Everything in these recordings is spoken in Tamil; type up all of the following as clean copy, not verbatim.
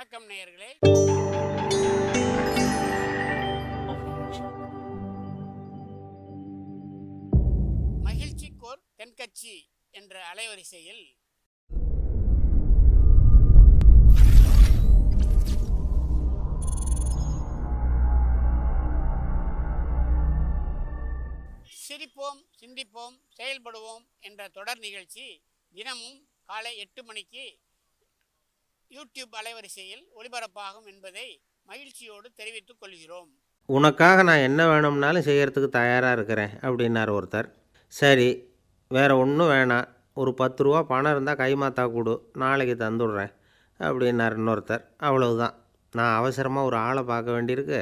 வணக்கம் நேயர்களே. மகிழ்ச்சிக்கோர் தென்கட்சி என்ற அலைவரிசையில் சிரிப்போம், சிந்திப்போம், செயல்படுவோம் என்ற தொடர் நிகழ்ச்சி தினமும் காலை 8 மணிக்கு யூடியூப் அலைவரிசையில் ஒளிபரப்பாகும் என்பதை மகிழ்ச்சியோடு தெரிவித்துக் கொள்கிறோம். உனக்காக நான் என்ன வேணும்னாலும் செய்கிறதுக்கு தயாராக இருக்கிறேன் அப்படின்னார் ஒருத்தர். சரி, வேறு ஒன்றும் வேணாம், ஒரு 10 ரூபா பணம் இருந்தால் கைமாத்தா கொடு, நாளைக்கு தந்துடுறேன் அப்படின்னார் இன்னொருத்தர். அவ்வளவுதான், நான் அவசரமாக ஒரு ஆளை பார்க்க வேண்டியிருக்கு,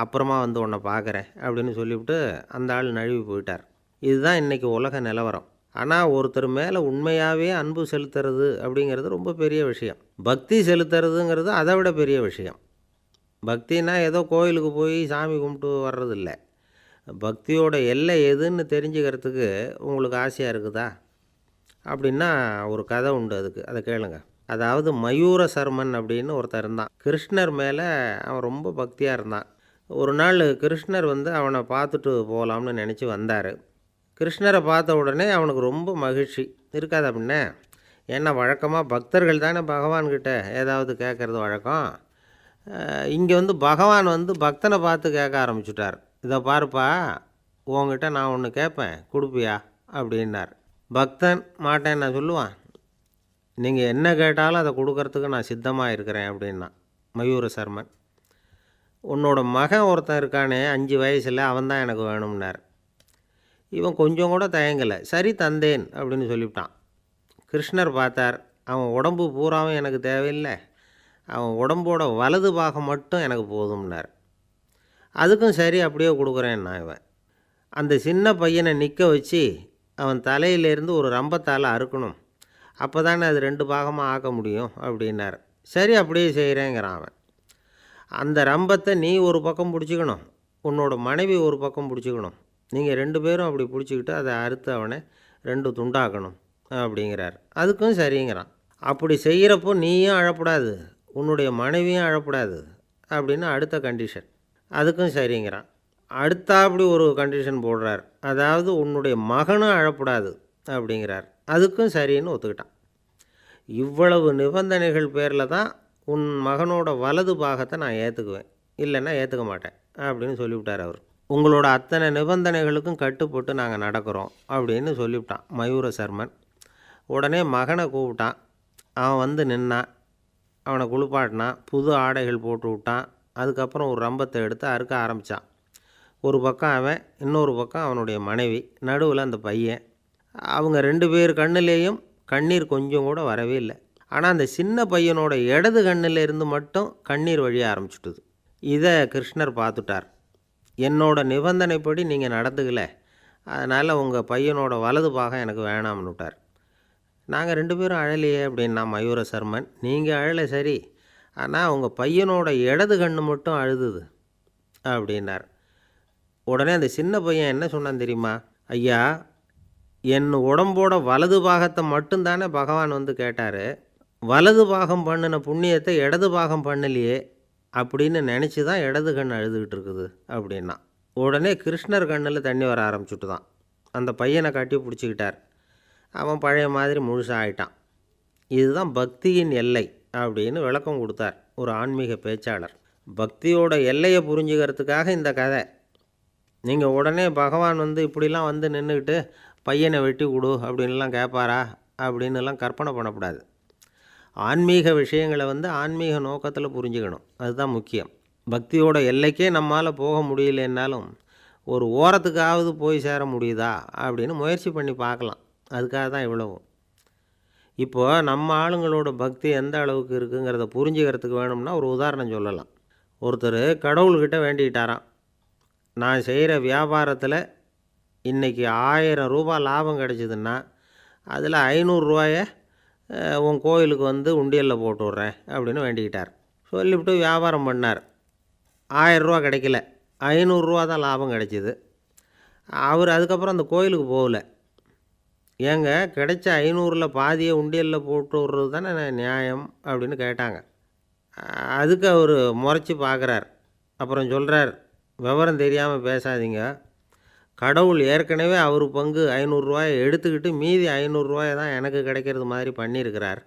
அப்புறமா வந்து உன்னை பார்க்குறேன் அப்படின்னு சொல்லிவிட்டு அந்த ஆள் நழுவி போயிட்டார். இதுதான் இன்றைக்கி உலக நிலவரம். ஆனால் ஒருத்தர் மேலே உண்மையாகவே அன்பு செலுத்துறது அப்படிங்கிறது ரொம்ப பெரிய விஷயம். பக்தி செலுத்துறதுங்கிறது அதை விட பெரிய விஷயம். பக்தினா ஏதோ கோயிலுக்கு போய் சாமி கும்பிட்டு வர்றதில்ல. பக்தியோட எல்லை எதுன்னு தெரிஞ்சுக்கிறதுக்கு உங்களுக்கு ஆசையாக இருக்குதா அப்படின்னா ஒரு கதை உண்டு, அதுக்கு அதை கேளுங்க. அதாவது மயூர சர்மன் அப்படின்னு ஒருத்தர் இருந்தான். கிருஷ்ணர் மேலே அவன் ரொம்ப பக்தியாக இருந்தான். ஒரு நாள் கிருஷ்ணர் வந்து அவனை பார்த்துட்டு போகலாம்னு நினச்சி வந்தார். கிருஷ்ணரை பார்த்த உடனே அவனுக்கு ரொம்ப மகிழ்ச்சி இருக்காது அப்படின்னே. ஏன்னா வழக்கமாக பக்தர்கள் தானே பகவான்கிட்ட ஏதாவது கேட்குறது வழக்கம். இங்கே வந்து பகவான் வந்து பக்தனை பார்த்து கேட்க ஆரம்பிச்சுட்டார். இதை பாருப்பா, உங்ககிட்ட நான் ஒன்று கேட்பேன், கொடுப்பியா அப்படின்னார். பக்தன் மாட்டேன் நான் சொல்லுவான். நீங்கள் என்ன கேட்டாலும் அதை கொடுக்கறதுக்கு நான் சித்தமாக இருக்கிறேன் அப்படின்னா மயூர சர்மன். உன்னோட மகன் ஒருத்தன் இருக்கானே 5 வயசில், அவன் தான் எனக்கு வேணும்னார். இவன் கொஞ்சம் கூட தயங்கலை, சரி தந்தேன் அப்படின்னு சொல்லிவிட்டான். கிருஷ்ணர் பார்த்தார், அவன் உடம்பு பூராவும் எனக்கு தேவையில்லை, அவன் உடம்போட வலது பாகம் மட்டும் எனக்கு போதும்னார். அதுக்கும் சரி அப்படியே கொடுக்குறேன்னா இவன். அந்த சின்ன பையனை நிற்க வச்சு அவன் தலையிலேருந்து ஒரு ரம்பத்தால் அறுக்கணும், அப்போ தானே அது 2 பாகமாக ஆக்க முடியும் அப்படின்னார். சரி அப்படியே செய்கிறேங்கிறான் அவன். அந்த ரம்பத்தை நீ ஒரு பக்கம் பிடிச்சிக்கணும், உன்னோட மனைவி ஒரு பக்கம் பிடிச்சிக்கணும், நீங்கள் 2 பேரும் அப்படி பிடிச்சிக்கிட்டு அதை அறுத்து அவனை 2 துண்டாக்கணும் அப்படிங்கிறார். அதுக்கும் சரிங்கிறான். அப்படி செய்கிறப்போ நீயும் அழக்கூடாது, உன்னுடைய மனைவியும் அழக்கூடாது அப்படின்னு அடுத்த கண்டிஷன். அதுக்கும் சரிங்கிறான். அடுத்தாப்படி ஒரு கண்டிஷன் போடுறார், அதாவது உன்னுடைய மகனும் அழக்கூடாது அப்படிங்கிறார். அதுக்கும் சரின்னு ஒத்துக்கிட்டான். இவ்வளவு நிபந்தனைகள் பேரில் தான் உன் மகனோட வலது பாகத்தை நான் ஏற்றுக்குவேன், இல்லைன்னா ஏற்றுக்க மாட்டேன் அப்படின்னு சொல்லிவிட்டார் அவர். உங்களோட அத்தனை நிபந்தனைகளுக்கும் கட்டுப்பட்டு நாங்கள் நடக்கிறோம் அப்படின்னு சொல்லிவிட்டான் மயூர சர்மன். உடனே மகனை கூப்பிட்டான். அவன் வந்து நின்னான், அவனை குளிப்பாட்டினான், புது ஆடைகள் போட்டு விட்டான். அதுக்கப்புறம் ஒரு ரம்பத்தை எடுத்து அறுக்க ஆரம்பித்தான். ஒரு பக்கம் அவன், இன்னொரு பக்கம் அவனுடைய மனைவி, நடுவில் அந்த பையன். அவங்க 2 பேர் கண்ணிலேயும் கண்ணீர் கொஞ்சம் கூட வரவே இல்லை. ஆனால் அந்த சின்ன பையனோட இடது கண்ணில் இருந்து மட்டும் கண்ணீர் வழிய ஆரம்பிச்சுட்டுது. இதை கிருஷ்ணர் பார்த்துட்டார். என்னோட நிபந்தனைப்படி நீங்கள் நடந்துக்கல, அதனால் உங்கள் பையனோட வலது பாகம் எனக்கு வேணாம்னு விட்டார். நாங்கள் 2 பேரும் அழலையே அப்படின்னா மயூர சர்மன். நீங்கள் அழலை சரி, ஆனால் உங்கள் பையனோட இடது கண்ணு மட்டும் அழுதுது அப்படின்னார். உடனே அந்த சின்ன பையன் என்ன சொன்னான் தெரியுமா? ஐயா, என் உடம்போட வலது பாகத்தை மட்டும்தானே பகவான் வந்து கேட்டார், வலது பாகம் பண்ணின புண்ணியத்தை இடது பாகம் பண்ணலையே அப்படின்னு நினச்சி தான் இடது கண் அழுதுகிட்டு இருக்குது அப்படின்னா. உடனே கிருஷ்ணர் கண்ணில் தண்ணி வர ஆரம்பிச்சுட்டு தான் அந்த பையனை கட்டி பிடிச்சிக்கிட்டார். அவன் பழைய மாதிரி முழுசாக ஆயிட்டான். இதுதான் பக்தியின் எல்லை அப்படின்னு விளக்கம் கொடுத்தார் ஒரு ஆன்மீக பேச்சாளர். பக்தியோட எல்லையை புரிஞ்சுக்கிறதுக்காக இந்த கதை. நீங்கள் உடனே பகவான் வந்து இப்படிலாம் வந்து நின்றுக்கிட்டு பையனை வெட்டி கொடு அப்படின்லாம் கேட்பாரா அப்படின்னுலாம் கற்பனை பண்ணக்கூடாது. ஆன்மீக விஷயங்களை வந்து ஆன்மீக நோக்கத்தில் புரிஞ்சுக்கணும், அதுதான் முக்கியம். பக்தியோட எல்லைக்கே நம்மால் போக முடியலன்னாலும் ஒரு ஓரத்துக்காவது போய் சேர முடியுதா அப்படின்னு முயற்சி பண்ணி பார்க்கலாம். அதுக்காக தான் இவ்வளவும். இப்போது நம்ம ஆளுங்களோட பக்தி எந்த அளவுக்கு இருக்குங்கிறத புரிஞ்சுக்கிறதுக்கு வேணும்னா ஒரு உதாரணம் சொல்லலாம். ஒருத்தர் கடவுள்கிட்ட வேண்டிக்கிட்டாராம், நான் செய்கிற வியாபாரத்தில் இன்றைக்கி 1000 ரூபா லாபம் கிடச்சிதுன்னா அதில் 500 ரூபாயை உன் கோயிலுக்கு வந்து உண்டியலில் போட்டு விட்றேன் அப்படின்னு வேண்டிக்கிட்டார். சொல்லிவிட்டு வியாபாரம் பண்ணார். 1000 ரூபா கிடைக்கல, 500 ரூபா தான் லாபம் கிடச்சிது. அவர் அதுக்கப்புறம் அந்த கோயிலுக்கு போகல. ஏங்க, கிடைச்ச 500ல் பாதியை உண்டியலில் போட்டு விட்றது தானே நியாயம் அப்படின்னு கேட்டாங்க. அதுக்கு அவர் முறைச்சி பார்க்குறார். அப்புறம் சொல்கிறார், விவரம் தெரியாமல் பேசாதீங்க. கடவுள் ஏற்கனவே அவர் பங்கு ரூ. 500 எடுத்துக்கிட்டு மீதி ரூ. 500 தான் எனக்கு கிடைக்கிறது மாதிரி பண்ணியிருக்கிறார்.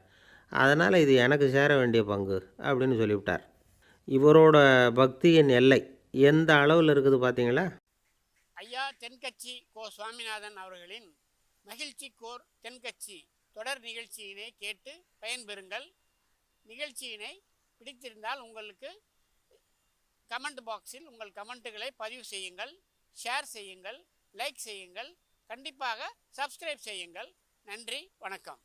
அதனால் இது எனக்கு சேர வேண்டிய பங்கு அப்படின்னு சொல்லிவிட்டார். இவரோட பக்தியின் எல்லை எந்த அளவில் இருக்குது பார்த்தீங்களா? ஐயா தென்கட்சி கோ சுவாமிநாதன் அவர்களின் மகிழ்ச்சி கோர் தென்கட்சி தொடர் நிகழ்ச்சியினை கேட்டு பயன்பெறுங்கள். நிகழ்ச்சியினை பிடித்திருந்தால் உங்களுக்கு கமெண்ட் பாக்ஸில் உங்கள் கமெண்ட்டுகளை பதிவு செய்யுங்கள், ஷேர் செய்யுங்கள், லைக் செய்யுங்கள், கண்டிப்பாக சப்ஸ்கிரைப் செய்யுங்கள். நன்றி, வணக்கம்.